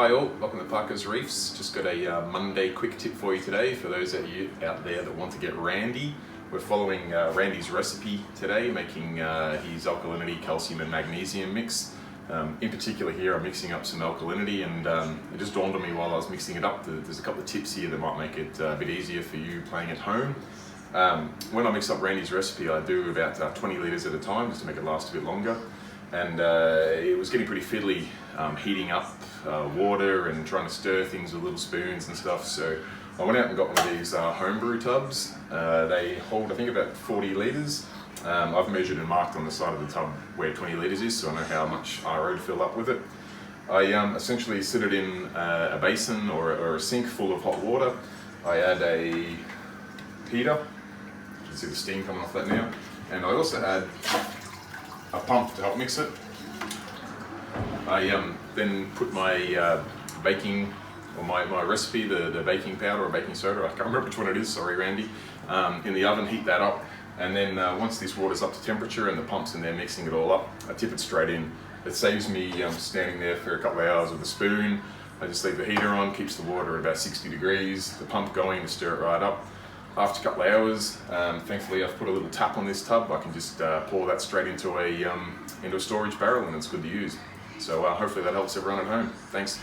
Hi all, welcome to Parker's Reefs. Just got a Monday quick tip for you today for those of you out there that want to get randy. We're following Randy's recipe today, making his alkalinity, calcium and magnesium mix. In particular here I'm mixing up some alkalinity, and it just dawned on me while I was mixing it up that there's a couple of tips here that might make it a bit easier for you playing at home. When I mix up Randy's recipe, I do about 20 litres at a time just to make it last a bit longer. And it was getting pretty fiddly heating up water and trying to stir things with little spoons and stuff. So I went out and got one of these homebrew tubs. They hold I think about 40 litres. I've measured and marked on the side of the tub where 20 litres is, so I know how much RO to fill up with it. I essentially sit it in a basin or a sink full of hot water. I add a heater, you can see the steam coming off that now, and I also add a pump to help mix it. I then put my baking, or my recipe, the baking powder or baking soda, I can't remember which one it is, sorry Randy, in the oven, heat that up, and then once this water's up to temperature and the pump's in there mixing it all up, I tip it straight in. It saves me standing there for a couple of hours with a spoon. I just leave the heater on, keeps the water at about 60 degrees, the pump going to stir it right up. After a couple of hours, thankfully I've put a little tap on this tub. I can just pour that straight into a storage barrel and it's good to use. So hopefully that helps everyone at home. Thanks.